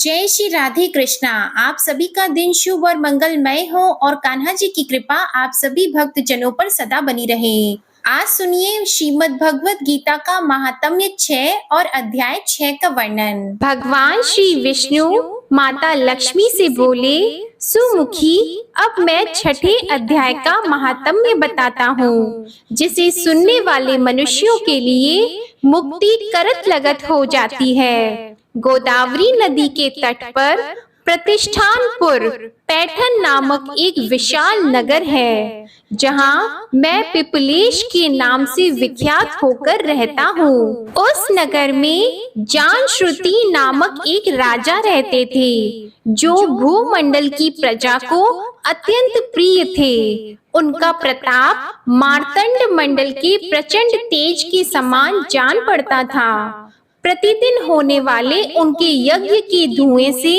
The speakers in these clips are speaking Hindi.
जय श्री राधे कृष्णा। आप सभी का दिन शुभ और मंगलमय हो और कान्हा जी की कृपा आप सभी भक्त जनों पर सदा बनी रहे। आज सुनिए श्रीमद् भगवत गीता का महात्म्य 6 और अध्याय 6 का वर्णन। भगवान श्री विष्णु माता लक्ष्मी से बोले, सुमुखी, अब मैं छठे अध्याय का महात्म्य बताता हूँ, जिसे सुनने वाले मनुष्यों के लिए मुक्ति करत लगत हो जाती है। गोदावरी नदी के तट पर प्रतिष्ठानपुर पैठन नामक एक विशाल नगर है, जहाँ मैं पिपलेश के नाम से विख्यात होकर रहता हूँ। उस नगर में जानश्रुति नामक एक राजा रहते थे, जो भूमंडल की प्रजा को अत्यंत प्रिय थे। उनका प्रताप मार्तंड मंडल के प्रचंड तेज के समान जान पड़ता था। प्रतिदिन होने वाले उनके यज्ञ के धुएं से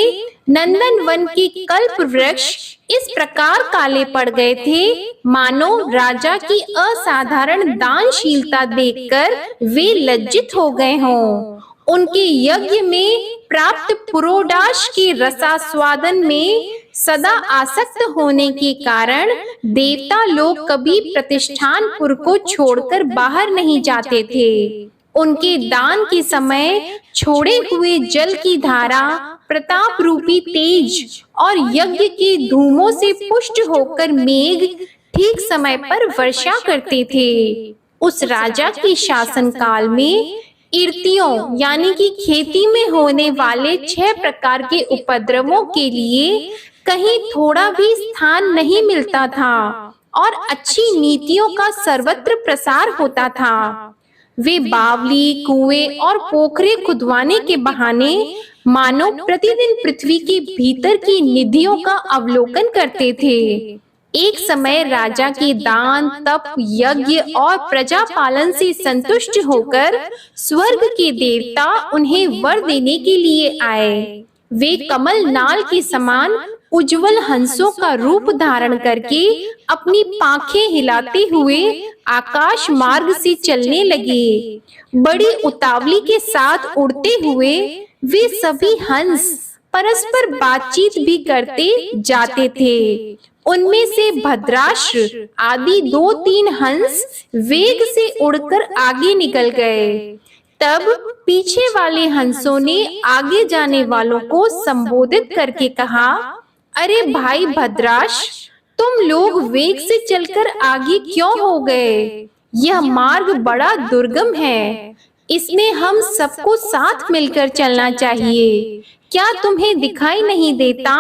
नंदन वन के कल्प वृक्ष इस प्रकार काले पड़ गए थे, मानो राजा की असाधारण दानशीलता देखकर वे लज्जित हो गए हों। उनके यज्ञ में प्राप्त पुरोडाश के रसास्वादन में सदा आसक्त होने के कारण देवता लोग कभी प्रतिष्ठानपुर को छोड़कर बाहर नहीं जाते थे। उनके दान के समय छोड़े हुए जल की धारा प्रताप रूपी तेज और यज्ञ के धूमों से पुष्ट होकर मेघ ठीक समय पर वर्षा करते थे। उस राजा के शासन काल में इर्तियों यानी कि खेती में होने वाले 6 प्रकार के उपद्रवों के लिए कहीं थोड़ा भी स्थान नहीं मिलता था और अच्छी नीतियों का सर्वत्र प्रसार होता था। वे बावली, कुएं और पोखरे खुदवाने के बहाने मानो प्रतिदिन पृथ्वी के भीतर की निधियों का अवलोकन करते थे। एक समय राजा के दान, तप, यज्ञ और प्रजा पालन से संतुष्ट होकर स्वर्ग के देवता उन्हें वर देने के लिए आए। वे कमल नाल के समान उज्जवल हंसों का रूप धारण करके अपनी पांखें हिलाते हुए आकाश मार्ग से चलने लगे। बड़ी उतावली के साथ उड़ते हुए वे सभी हंस परस्पर बातचीत भी करते जाते थे। उनमें से भद्राश्र आदि 2-3 हंस वेग से उड़कर आगे निकल गए। तब पीछे वाले हंसों ने आगे जाने वालों को संबोधित करके कहा, अरे भाई भद्राश, तुम लोग वेग से चलकर आगे क्यों हो गए? यह मार्ग बड़ा दुर्गम है, इसमें हम सबको साथ मिलकर चलना चाहिए। क्या तुम्हें दिखाई नहीं देता,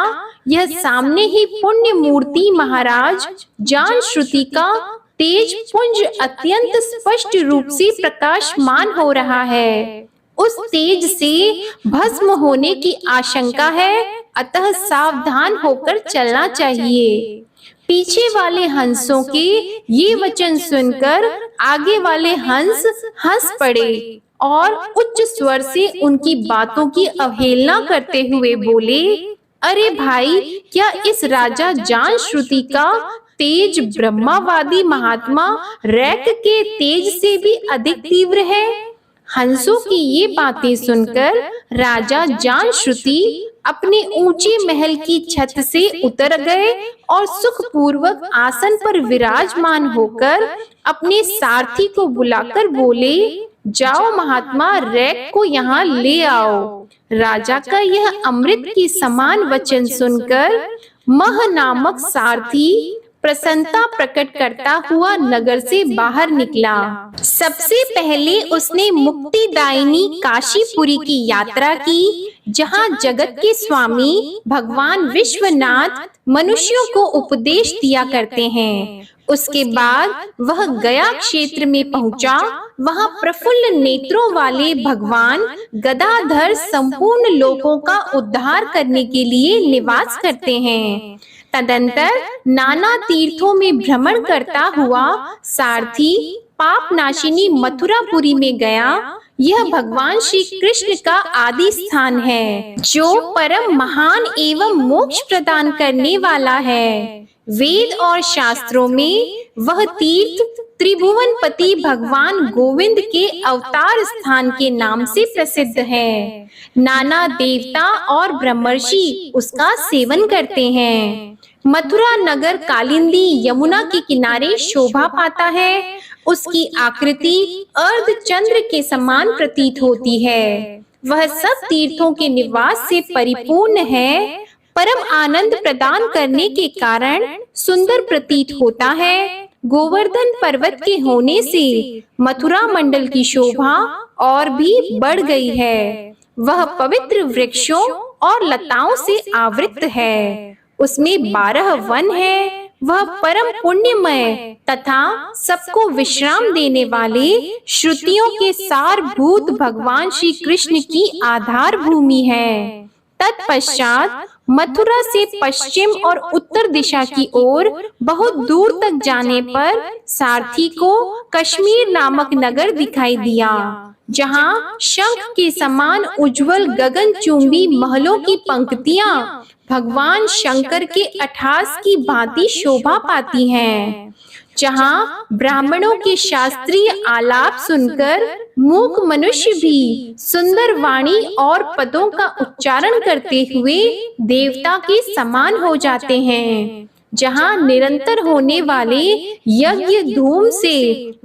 यह सामने ही पुण्य मूर्ति महाराज जानश्रुति का तेज पुंज अत्यंत स्पष्ट रूप से प्रकाशमान हो रहा है। उस तेज से भस्म होने की आशंका है, अतः सावधान होकर चलना चाहिए। पीछे वाले हंसों के ये वचन सुनकर आगे वाले हंस हंस पड़े और उच्च स्वर से उनकी बातों की अवहेलना करते हुए बोले, अरे भाई, क्या इस राजा जानश्रुति का तेज ब्रह्मावादी महात्मा रैक के तेज से भी अधिक तीव्र है? हंसों की ये बातें सुनकर राजा जानश्रुति अपने ऊंचे महल की छत से उतर गए और सुखपूर्वक आसन पर विराजमान होकर अपने सारथी को बुलाकर बोले, जाओ महात्मा, रैक को यहाँ ले आओ। राजा का यह अमृत के समान वचन सुनकर मह नामक सारथी प्रसन्नता प्रकट करता हुआ नगर से बाहर निकला। सबसे पहले उसने मुक्तिदायिनी काशीपुरी की यात्रा की, जहाँ जगत के स्वामी भगवान विश्वनाथ मनुष्यों को उपदेश दिया करते हैं। उसके बाद वह गया क्षेत्र में पहुंचा। वहां प्रफुल्ल नेत्रों वाले भगवान गदाधर संपूर्ण लोगों का उद्धार करने के लिए निवास करते हैं। तदंतर नाना तीर्थों में भ्रमण करता हुआ सारथी पाप नाशिनी मथुरापुरी में गया। यह भगवान श्री कृष्ण का आदि स्थान है, जो परम महान एवं मोक्ष प्रदान करने वाला है। वेद और शास्त्रों में वह तीर्थ त्रिभुवनपति भगवान गोविंद के अवतार स्थान के नाम से प्रसिद्ध है। नाना देवता और ब्रह्मर्षि उसका सेवन करते हैं। मथुरा नगर कालिंदी यमुना के किनारे शोभा पाता है। उसकी आकृति अर्धचंद्र के समान प्रतीत होती है। वह सब तीर्थों के निवास से परिपूर्ण है। परम आनंद प्रदान करने के कारण सुंदर प्रतीत होता है। गोवर्धन पर्वत के होने से मथुरा मंडल की शोभा और भी बढ़ गई है। वह पवित्र वृक्षों और लताओं से आवृत है। उसमें 12 वन है। वह परम पुण्यमय तथा सबको विश्राम देने वाले श्रुतियों के सारभूत भगवान श्री कृष्ण की आधार भूमि है। तत्पश्चात मथुरा से पश्चिम और उत्तर दिशा की ओर बहुत दूर तक जाने पर सारथी को कश्मीर नामक नगर दिखाई दिया, जहाँ शंख के समान उज्जवल गगनचुंबी महलों की पंक्तियां भगवान शंकर के अट्ठास की भांति शोभा पाती हैं, जहाँ ब्राह्मणों के शास्त्रीय आलाप सुनकर मूक मनुष्य भी सुंदर वाणी और पदों का उच्चारण करते हुए देवता के समान हो जाते हैं, जहाँ निरंतर होने वाले यज्ञ धूम से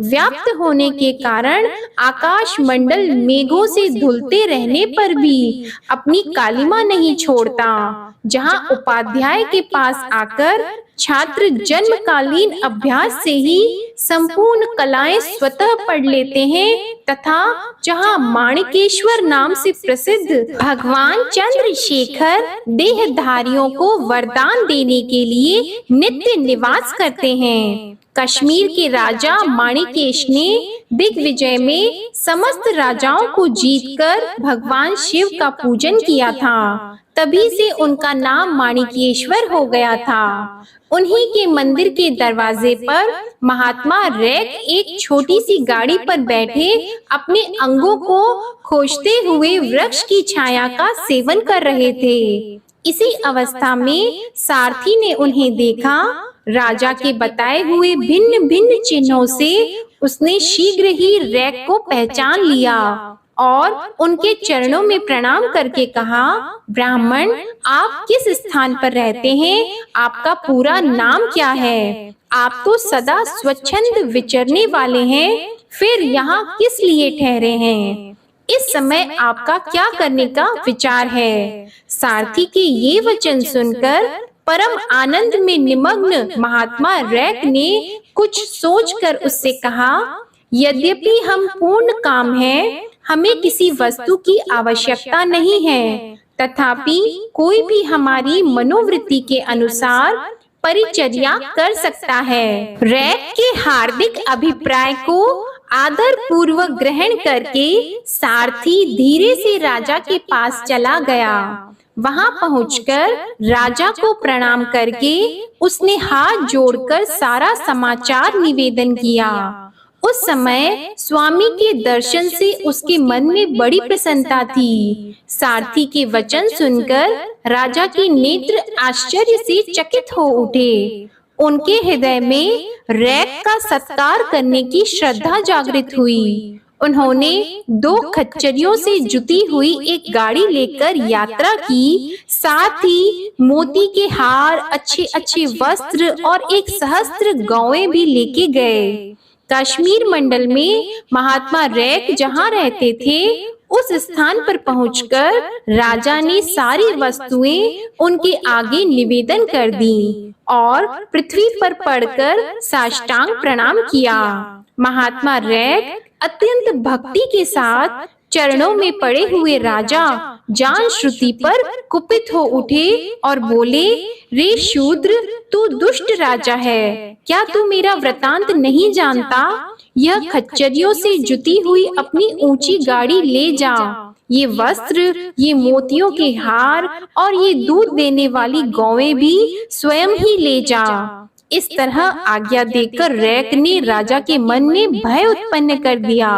व्याप्त होने के कारण आकाश मंडल मेघों से धुलते रहने पर भी अपनी कालिमा नहीं छोड़ता, जहाँ उपाध्याय के पास आकर छात्र जन्मकालीन अभ्यास से ही संपूर्ण कलाएं स्वतः पढ़ लेते हैं, तथा जहाँ माणिकेश्वर नाम से प्रसिद्ध भगवान चंद्रशेखर देहधारियों को वरदान देने के लिए नित्य निवास करते हैं। कश्मीर के राजा माणिकेश ने दिग्विजय में समस्त राजाओं को जीतकर भगवान शिव का पूजन किया था। तभी से उनका नाम माणिकेश्वर हो गया था। उन्हीं के मंदिर के दरवाजे पर महात्मा रैक एक छोटी सी गाड़ी पर बैठे अपने अंगों को खोजते हुए वृक्ष की छाया का सेवन कर रहे थे। इसी अवस्था में सारथी ने उन्हें देखा। राजा के बताए हुए भिन्न भिन्न चिन्हों से उसने शीघ्र ही रैक को पहचान लिया और उनके चरणों में प्रणाम करके कहा, ब्राह्मण, आप किस स्थान पर रहते हैं? आपका पूरा नाम क्या है? आप तो सदा स्वच्छंद विचरने वाले हैं, फिर यहाँ किस लिए ठहरे हैं? इस समय आपका क्या करने का विचार है? सारथी के ये वचन सुनकर परम आनंद में निमग्न महात्मा रैक ने कुछ सोचकर उससे कहा, यद्यपि हम पूर्ण काम हैं, हमें किसी वस्तु की आवश्यकता नहीं है, तथापि कोई भी हमारी मनोवृत्ति के अनुसार परिचर्या कर सकता है। रैक के हार्दिक अभिप्राय को आदर पूर्वक ग्रहण करके सारथी धीरे से राजा के पास चला गया। वहां पहुंचकर राजा को प्रणाम करके उसने हाथ जोड़कर सारा समाचार निवेदन किया। उस समय स्वामी के दर्शन से उसके मन में बड़ी प्रसन्नता थी। सारथी के वचन सुनकर राजा के नेत्र आश्चर्य से चकित हो उठे। उनके हृदय में रैक का सत्कार करने की श्रद्धा जागृत हुई। उन्होंने 2 खच्चरियों से जुती हुई एक गाड़ी लेकर यात्रा की, साथ ही मोती के हार, अच्छे अच्छे वस्त्र और एक सहस्त्र गौएं भी लेके गए। कश्मीर मंडल में महात्मा रैक जहाँ रहते थे, उस स्थान पर पहुंचकर राजा ने सारी वस्तुएं उनके आगे निवेदन कर दी और पृथ्वी पर पड़कर साष्टांग प्रणाम किया। महात्मा रैक अत्यंत भक्ति के साथ चरणों में पड़े हुए राजा जान श्रुति पर कुपित हो उठे और बोले, रे शूद्र, तू दुष्ट राजा है, क्या तू मेरा वृतांत नहीं जानता? यह खच्चरियों से जुती हुई अपनी ऊंची गाड़ी ले जा। ये वस्त्र, ये मोतियों के हार और ये दूध देने वाली गौएं भी स्वयं ही ले जा। इस तरह आज्ञा देकर रैक ने राजा के मन में भय उत्पन्न कर दिया।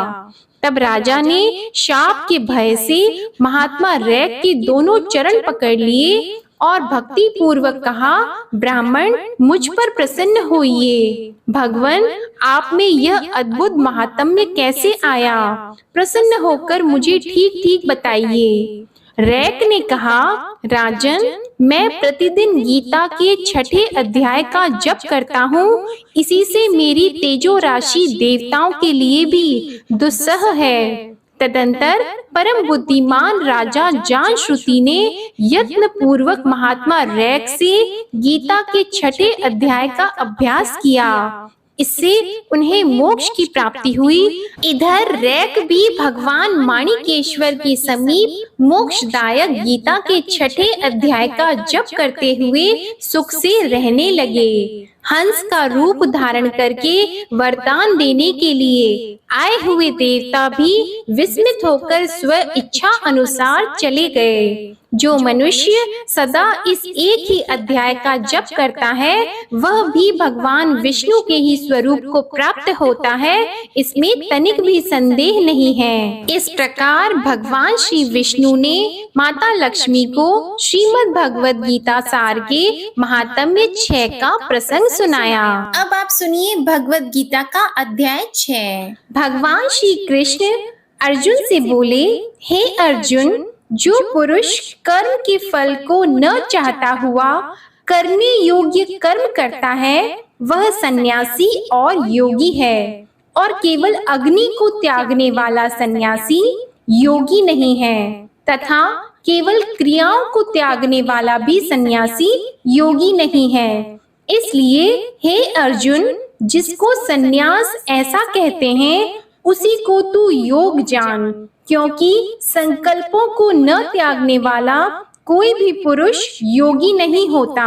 तब राजा ने शाप के भय से महात्मा रैक के दोनों चरण पकड़ लिए और भक्ति पूर्वक कहा, ब्राह्मण मुझ पर प्रसन्न होइए। भगवान, आप में यह अद्भुत महात्म्य कैसे आया? प्रसन्न होकर मुझे ठीक ठीक बताइए। रैक ने कहा, राजन, मैं प्रतिदिन गीता के 6ठे अध्याय का जप करता हूँ। इसी से मेरी तेजो राशि देवताओं के लिए भी दुस्सह है। तदंतर परम बुद्धिमान राजा जानश्रुति ने यत्न पूर्वक महात्मा रैक से गीता के 6ठे अध्याय का अभ्यास किया। इससे उन्हें मोक्ष की प्राप्ति हुई। इधर रैक भी भगवान माणिकेश्वर के समीप मोक्षदायक गीता के 6ठे अध्याय का जप करते हुए सुख से रहने लगे। हंस का रूप धारण करके वरदान देने के लिए आए हुए देवता भी विस्मित होकर स्व इच्छा अनुसार चले गए। जो मनुष्य सदा इस एक ही अध्याय का जप करता है, वह भी भगवान विष्णु के ही स्वरूप को प्राप्त होता है, इसमें तनिक भी संदेह नहीं है। इस प्रकार भगवान श्री विष्णु ने माता लक्ष्मी को श्रीमद् भगवद गीता सार के महात्म्य 6 का प्रसंग सुनाया। अब आप सुनिए भगवद गीता का अध्याय 6। भगवान श्री कृष्ण अर्जुन से बोले, हे अर्जुन, जो पुरुष कर्म के फल को न चाहता हुआ करने योग्य कर्म करता है, वह सन्यासी और योगी है। और केवल अग्नि को त्यागने वाला सन्यासी योगी नहीं है, तथा केवल क्रियाओं को त्यागने वाला भी सन्यासी योगी नहीं है। इसलिए हे अर्जुन, जिसको सन्यास ऐसा कहते हैं, उसी को तू योग जान, क्योंकि संकल्पों को न त्यागने वाला कोई भी पुरुष योगी नहीं होता।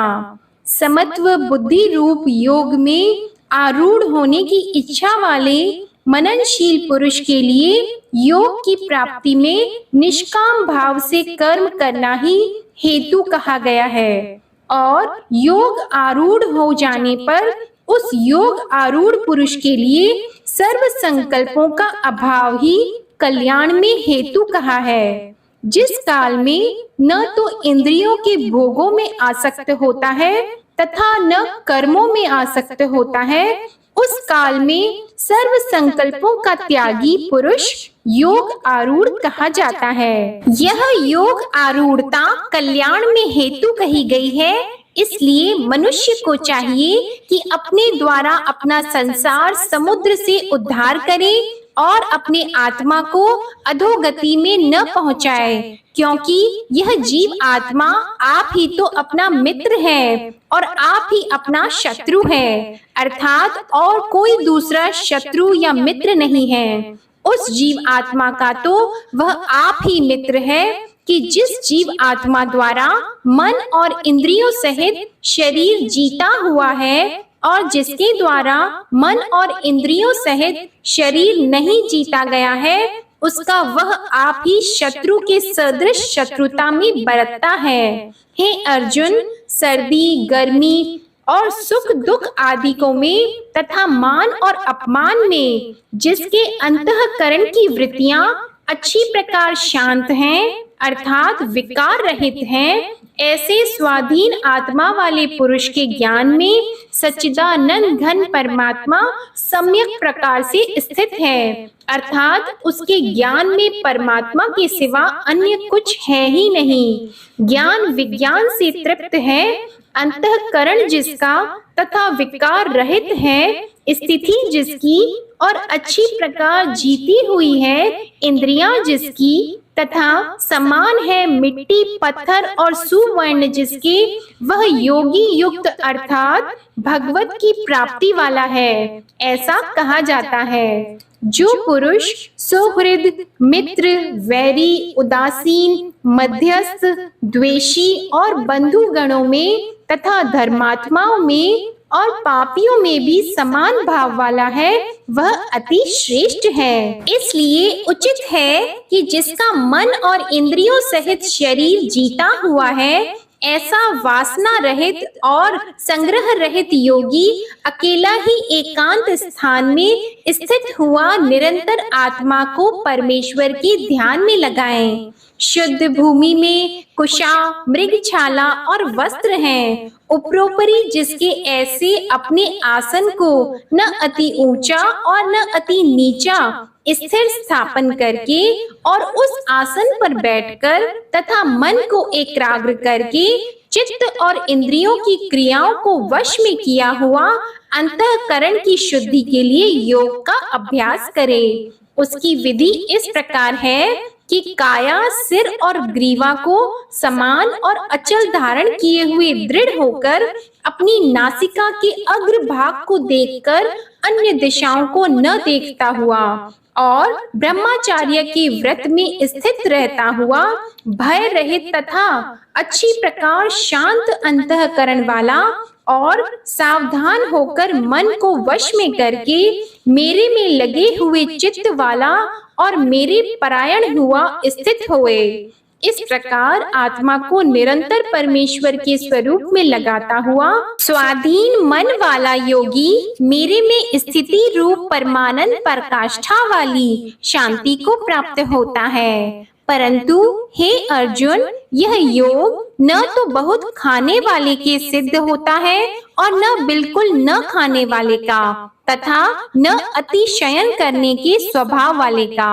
समत्व बुद्धि रूप योग में आरूढ़ होने की इच्छा वाले मननशील पुरुष के लिए योग की प्राप्ति में निष्काम भाव से कर्म करना ही हेतु कहा गया है। और योग आरूढ़ हो जाने पर उस योग आरूढ़ पुरुष के लिए सर्व संकल्पों का अभाव ही कल्याण में हेतु कहा है। जिस काल में न तो इंद्रियों के भोगों में आसक्त होता है तथा न कर्मों में आसक्त होता है, उस काल में सर्व संकल्पों का त्यागी पुरुष योग आरूढ़ कहा जाता है। यह योग आरूढ़ता कल्याण में हेतु कही गई है। इसलिए मनुष्य को चाहिए कि अपने द्वारा अपना संसार समुद्र से उद्धार करे और अपने आत्मा को अधोगति में न पहुंचाए, क्योंकि यह जीव आत्मा आप ही तो अपना मित्र है और आप ही अपना शत्रु है, अर्थात और कोई दूसरा शत्रु या मित्र नहीं है। उस जीव आत्मा का तो वह आप ही मित्र है कि जिस जीव आत्मा द्वारा मन और इंद्रियों सहित शरीर जीता हुआ है, और जिसके द्वारा मन और इंद्रियों सहित शरीर नहीं जीता गया है, उसका वह आप ही शत्रु के सदृश शत्रुता में बरतता है। हे अर्जुन, सर्दी, गर्मी और सुख दुख आदिकों में तथा मान और अपमान में जिसके अंतःकरण की वृत्तियां अच्छी प्रकार शांत हैं, अर्थात विकार रहित हैं, ऐसे स्वाधीन आत्मा वाले पुरुष के ज्ञान में सच्चिदानंद घन परमात्मा सम्यक प्रकार से स्थित है, अर्थात उसके ज्ञान में परमात्मा के सिवा अन्य कुछ है ही नहीं। ज्ञान विज्ञान से तृप्त है, अंतःकरण जिसका तथा विकार रहित है, स्थिति जिसकी और अच्छी प्रकार जीती हुई है, इंद्रियां जिसकी तथा समान है मिट्टी, पत्थर और सुवर्ण जिसके, वह योगी युक्त अर्थात भगवत की प्राप्ति वाला है, ऐसा कहा जाता है। जो पुरुष सुहृद, मित्र, वैरी, उदासीन, मध्यस्थ, द्वेषी और बंधु गणों में तथा धर्मात्माओं में और पापियों में भी समान भाव वाला है, वह अति श्रेष्ठ है। इसलिए उचित है कि जिसका मन और इंद्रियों सहित शरीर जीता हुआ है, ऐसा वासना रहित और संग्रह रहित योगी अकेला ही एकांत स्थान में स्थित हुआ निरंतर आत्मा को परमेश्वर के ध्यान में लगाए। शुद्ध भूमि में कुशा, मृगछाला और वस्त्र हैं। उपरोपरि जिसके ऐसे अपने आसन को न अति ऊंचा और न अति नीचा स्थिर स्थापन करके और उस आसन पर बैठकर तथा मन को एकाग्र करके चित्त और इंद्रियों की क्रियाओं को वश में किया हुआ अंतःकरण की शुद्धि के लिए योग का अभ्यास करे। उसकी विधि इस प्रकार है कि काया, सिर और ग्रीवा को समान और अचल धारण किए हुए दृढ़ होकर अपनी नासिका के अग्र भाग को देखकर अन्य दिशाओं को न देखता हुआ और ब्रह्मचार्य के व्रत में स्थित रहता हुआ भय रहित तथा अच्छी प्रकार शांत अंतःकरण वाला और सावधान होकर मन को वश में करके मेरे में लगे हुए चित्त वाला और मेरे परायण हुआ स्थित होए। इस प्रकार आत्मा को निरंतर परमेश्वर के स्वरूप में लगाता हुआ स्वाधीन मन वाला योगी मेरे में स्थिति रूप परमानंद प्रकाष्ठा वाली शांति को प्राप्त होता है। परंतु हे अर्जुन, यह योग न तो बहुत खाने वाले के सिद्ध होता है और न बिल्कुल न खाने वाले का तथा न अति शयन करने के स्वभाव वाले का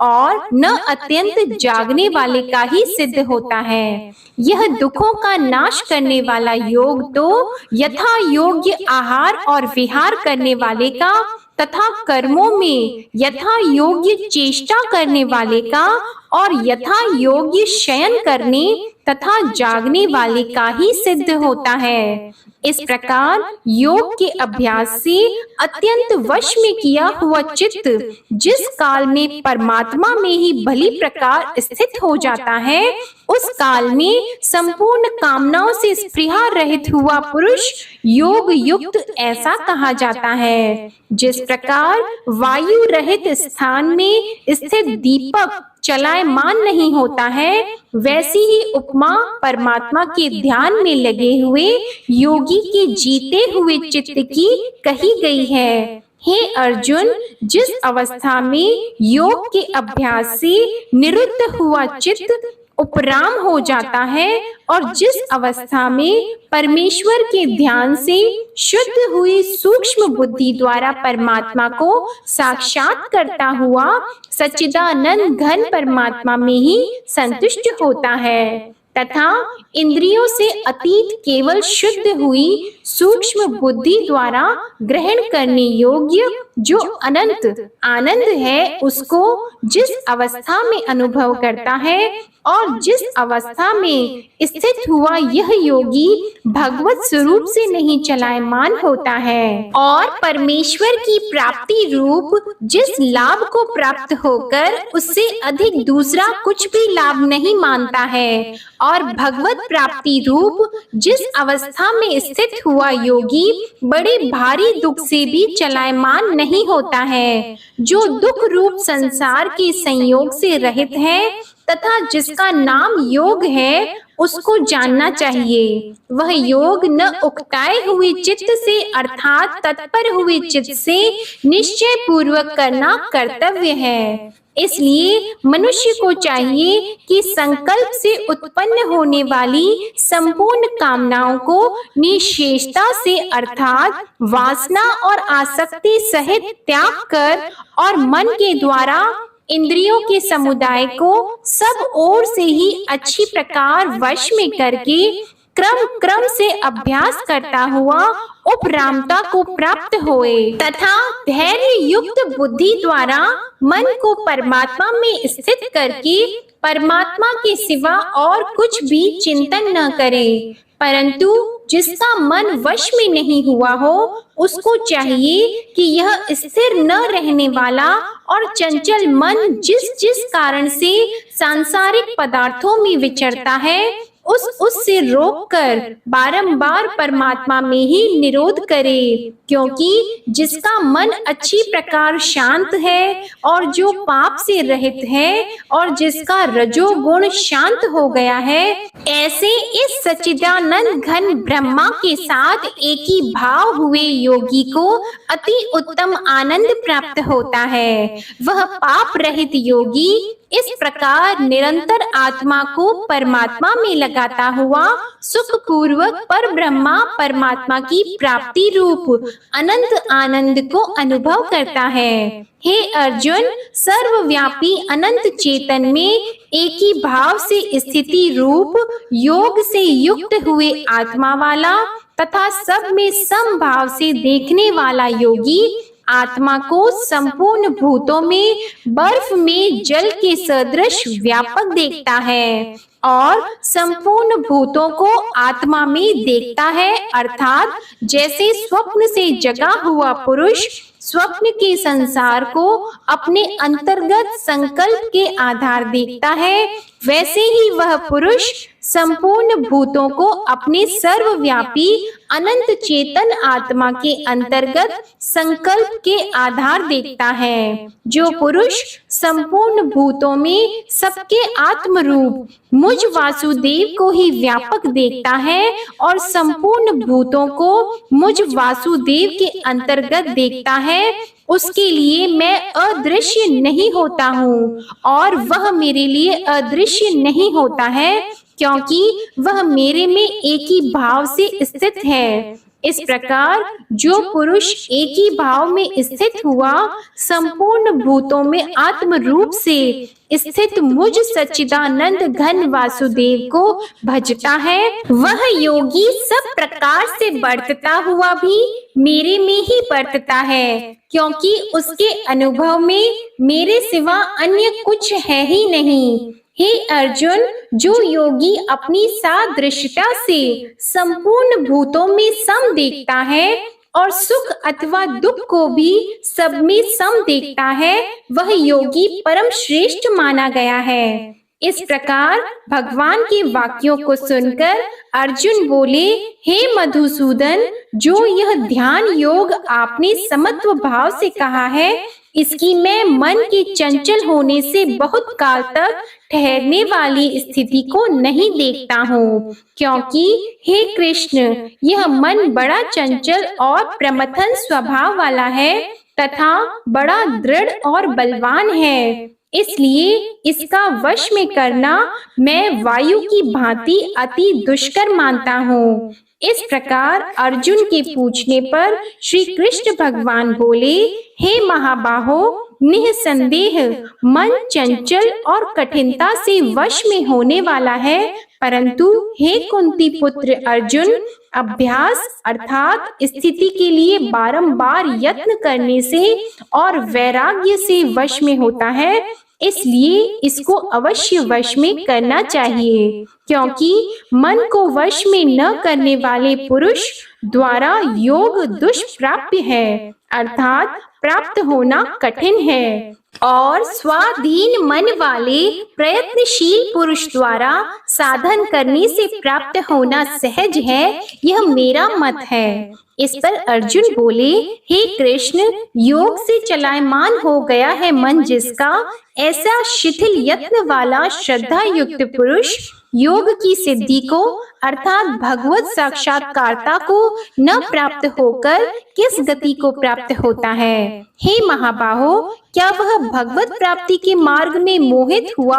और न अत्यंत जागने वाले का ही सिद्ध होता है। यह दुखों का नाश करने वाला योग तो यथा योग्य आहार और विहार करने वाले का तथा कर्मों में यथा योग्य चेष्टा करने वाले का और यथा योग्य शयन करने तथा जागने वाले का ही सिद्ध होता है। इस प्रकार योग के अभ्यास से अत्यंत वश में किया हुआ चित्त जिस काल में परमात्मा में ही भली प्रकार स्थित हो जाता है, उस काल में संपूर्ण कामनाओं से स्पृहा रहित हुआ पुरुष योग युक्त ऐसा कहा जाता है। जिस प्रकार वायु रहित स्थान में स्थित दीपक चलायमान नहीं होता है, वैसी ही उपमा परमात्मा के ध्यान में लगे हुए योगी के जीते हुए चित्त की कही गई है। हे अर्जुन, जिस अवस्था में योग के अभ्यास से निरुद्ध हुआ चित्त उपराम हो जाता है और जिस अवस्था में परमेश्वर के ध्यान से शुद्ध हुई सूक्ष्म बुद्धि द्वारा परमात्मा को साक्षात करता हुआ सच्चिदानंद घन परमात्मा में ही संतुष्ट होता है तथा इंद्रियों से अतीत केवल शुद्ध हुई सूक्ष्म बुद्धि द्वारा ग्रहण करने योग्य जो अनंत आनंद है, उसको जिस अवस्था में अनुभव करता है और जिस अवस्था में स्थित हुआ यह योगी भगवत स्वरूप से नहीं चलायमान होता है और परमेश्वर की प्राप्ति रूप जिस लाभ को प्राप्त होकर उससे अधिक दूसरा कुछ भी लाभ नहीं मानता है और भगवत प्राप्ति रूप जिस अवस्था में स्थित हुआ योगी बड़े भारी दुख से भी चलायमान नहीं होता है, जो दुख रूप संसार के संयोग से रहित है तथा जिसका नाम योग है, उसको जानना चाहिए। वह योग न उकताए हुए चित्त से अर्थात तत्पर हुए चित्त से निश्चय पूर्वक करना कर्तव्य है। इसलिए मनुष्य को चाहिए कि संकल्प से उत्पन्न होने वाली संपूर्ण कामनाओं को निशेषता से अर्थात वासना और आसक्ति सहित त्याग कर और मन के द्वारा इंद्रियों के समुदाय को सब ओर से ही अच्छी प्रकार वश में करके क्रम क्रम से अभ्यास करता हुआ उपरामता को प्राप्त होए तथा धैर्य युक्त बुद्धि द्वारा मन को परमात्मा में स्थित करके परमात्मा के सिवा और कुछ भी चिंतन न करे। परंतु जिसका मन वश में नहीं हुआ हो, उसको चाहिए कि यह स्थिर न रहने वाला और चंचल मन जिस जिस कारण से सांसारिक पदार्थों में विचरता है, उससे रोककर बारंबार परमात्मा में ही निरोध करे, क्योंकि जिसका मन अच्छी प्रकार शांत है और जो पाप से रहित है और जिसका रजोगुण शांत हो गया है, ऐसे इस सच्चिदानंद घन ब्रह्मा के साथ एक ही भाव हुए योगी को अति उत्तम आनंद प्राप्त होता है। वह पाप रहित योगी इस प्रकार निरंतर आत्मा को परमात्मा में लगाता हुआ सुख पूर्वक पर ब्रह्मा परमात्मा की प्राप्ति रूप अनंत आनंद को अनुभव करता है। हे अर्जुन, सर्वव्यापी अनंत चेतन में एक ही भाव से स्थिति रूप योग से युक्त हुए आत्मा वाला तथा सब में समभाव से देखने वाला योगी आत्मा को संपूर्ण भूतों में बर्फ में जल के सदृश व्यापक देखता है और संपूर्ण भूतों को आत्मा में देखता है, अर्थात जैसे स्वप्न से जगा हुआ पुरुष स्वप्न के संसार को अपने अंतर्गत संकल्प के आधार देखता है, वैसे ही वह पुरुष संपूर्ण भूतों को अपने सर्वव्यापी अनंत चेतन आत्मा के अंतर्गत संकल्प के आधार देखता है। जो पुरुष संपूर्ण भूतों में सबके आत्म रूप मुझ वासुदेव को ही व्यापक देखता है और संपूर्ण भूतों को मुझ वासुदेव के अंतर्गत देखता है, उसके लिए मैं अदृश्य नहीं होता हूँ और वह मेरे लिए अदृश्य नहीं होता है, क्योंकि वह मेरे में एक ही भाव से स्थित है। इस प्रकार जो पुरुष एक ही भाव में स्थित हुआ संपूर्ण भूतों में आत्म रूप से स्थित मुझ सच्चिदानंद घन वासुदेव को भजता है, वह योगी सब प्रकार से बढ़ता हुआ भी मेरे में ही बढ़ता है, क्योंकि उसके अनुभव में मेरे सिवा अन्य कुछ है ही नहीं। हे अर्जुन, जो योगी अपनी सादृश्यता से संपूर्ण भूतों में सम देखता है और सुख अथवा दुख को भी सब में सम देखता है, वह योगी परम श्रेष्ठ माना गया है। इस प्रकार भगवान के वाक्यों को सुनकर अर्जुन बोले, हे मधुसूदन, जो यह ध्यान योग आपने समत्व भाव से कहा है, इसकी मैं मन के चंचल होने से बहुत काल तक ठहरने वाली स्थिति को नहीं देखता हूँ, क्योंकि हे कृष्ण, यह मन बड़ा चंचल और प्रमथन स्वभाव वाला है तथा बड़ा दृढ़ और बलवान है। इसलिए इसका वश में करना मैं वायु की भांति अति दुष्कर मानता हूँ। इस प्रकार अर्जुन के पूछने पर श्री कृष्ण भगवान बोले, हे महाबाहो, निःसंदेह मन चंचल और कठिनता से वश में होने वाला है, परंतु हे कुंती पुत्र अर्जुन, अभ्यास अर्थात स्थिति के लिए बारंबार यत्न करने से और वैराग्य से वश में होता है, इसलिए इसको अवश्य वश में करना चाहिए, क्योंकि मन को वश में न करने वाले पुरुष द्वारा योग दुष्प्राप्य है, अर्थात प्राप्त होना कठिन है, और स्वाधीन मन वाले प्रयत्नशील पुरुष द्वारा साधन करने से प्राप्त होना सहज है, यह मेरा मत है। इस पर अर्जुन बोले, हे कृष्ण, योग से चलायमान हो गया है मन जिसका, ऐसा शिथिल यत्न वाला श्रद्धा युक्त पुरुष योग की सिद्धि को अर्थात भगवत साक्षात्कारता को न प्राप्त होकर किस गति को प्राप्त होता है? हे महाबाहो, क्या वह भगवत प्राप्ति के मार्ग में मोहित हुआ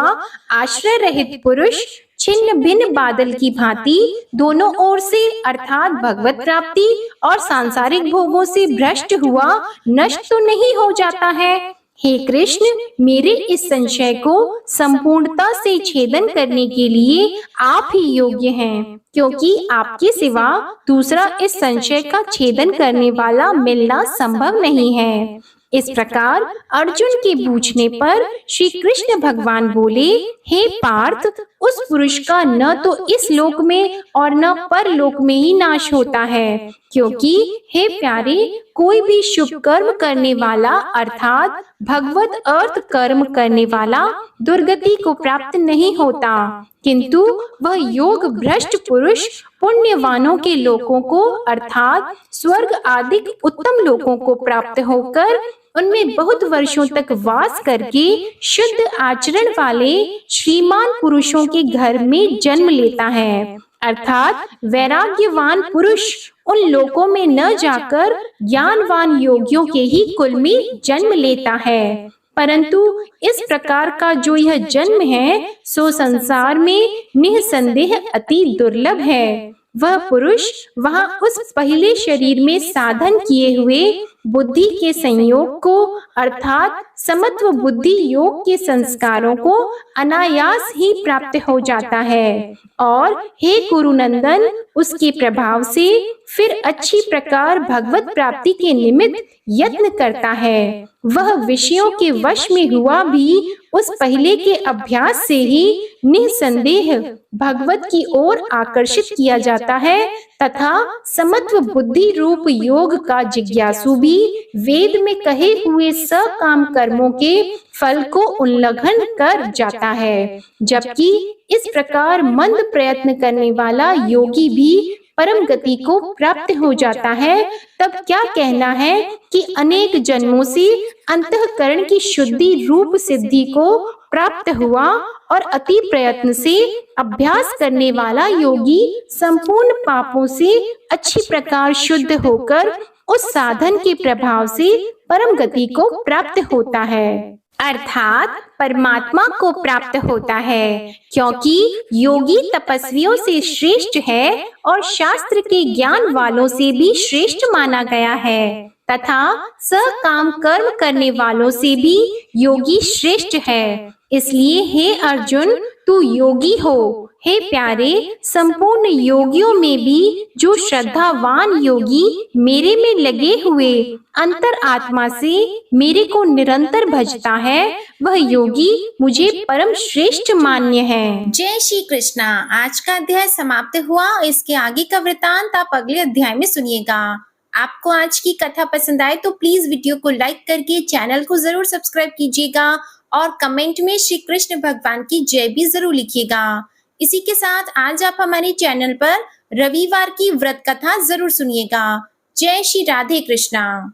आश्रय रहित पुरुष छिन्न भिन्न बादल की भांति दोनों ओर से अर्थात भगवत प्राप्ति और सांसारिक भोगों से भ्रष्ट हुआ नष्ट तो नहीं हो जाता है? हे कृष्ण, मेरे इस संशय को संपूर्णता से छेदन करने के लिए आप ही योग्य हैं, क्योंकि आपके सिवा दूसरा इस संशय का छेदन करने वाला मिलना संभव नहीं है। इस प्रकार अर्जुन के पूछने पर श्री कृष्ण भगवान बोले, हे पार्थ, उस पुरुष का न तो इस लोक में और न परलोक में ही नाश होता है, क्योंकि हे प्यारे, कोई भी शुभ कर्म करने वाला अर्थात भगवत अर्थ कर्म करने वाला दुर्गति को प्राप्त नहीं होता, किंतु वह योग भ्रष्ट पुरुष पुण्यवानों के लोकों को अर्थात स्वर्ग आदि उत्तम लोकों को प्राप्त होकर उनमें बहुत वर्षों तक वास करके शुद्ध आचरण वाले श्रीमान पुरुषों के घर में जन्म लेता है, अर्थात वैराग्यवान पुरुष उन लोकों में न जाकर ज्ञानवान योगियों के ही कुल में जन्म लेता है। परंतु इस प्रकार का जो यह जन्म है सो संसार में निसंदेह अति दुर्लभ है। वह पुरुष वहाँ उस पहले शरीर में साधन किए हुए बुद्धि के संयोग को अर्थात समत्व बुद्धि योग के संस्कारों को अनायास ही प्राप्त हो जाता है और हे गुरुनंदन उसके प्रभाव से फिर अच्छी प्रकार भगवत प्राप्ति के निमित्त यत्न करता है। वह विषयों के वश में हुआ भी उस पहले के अभ्यास से ही निसंदेह भगवत की ओर आकर्षित किया जाता है तथा समत्व बुद्धि रूप योग का जिज्ञासु भी वेद में कहे हुए सकाम कर्मों के फल को उल्लंघन कर जाता है। जबकि इस प्रकार मंद प्रयत्न करने वाला योगी भी परम गति को प्राप्त हो जाता है। तब क्या कहना है कि अनेक जन्मों से अंतःकरण की शुद्धि रूप सिद्धि को प्राप्त हुआ और अति प्रयत्न से अभ्यास करने वाला योगी संपूर्ण पापों से अच्छी प्रकार शुद्ध होकर उस साधन के प्रभाव से परम गति को प्राप्त होता है अर्थात परमात्मा को प्राप्त होता है। क्योंकि योगी तपस्वियों से श्रेष्ठ है और शास्त्र के ज्ञान वालों से भी श्रेष्ठ माना गया है तथा सकाम कर्म करने वालों से भी योगी श्रेष्ठ है। इसलिए हे अर्जुन तू योगी हो। हे प्यारे संपूर्ण योगियों में भी जो श्रद्धावान योगी मेरे में लगे हुए अंतर आत्मा से मेरे को निरंतर भजता है वह योगी मुझे परम श्रेष्ठ मान्य है। जय श्री कृष्णा। आज का अध्याय समाप्त हुआ। इसके आगे का वृतांत आप अगले अध्याय में सुनिएगा। आपको आज की कथा पसंद आए तो प्लीज वीडियो को लाइक करके चैनल को जरूर सब्सक्राइब कीजिएगा और कमेंट में श्री कृष्ण भगवान की जय भी जरूर लिखिएगा। इसी के साथ आज आप हमारे चैनल पर रविवार की व्रत कथा जरूर सुनिएगा। जय श्री राधे कृष्णा।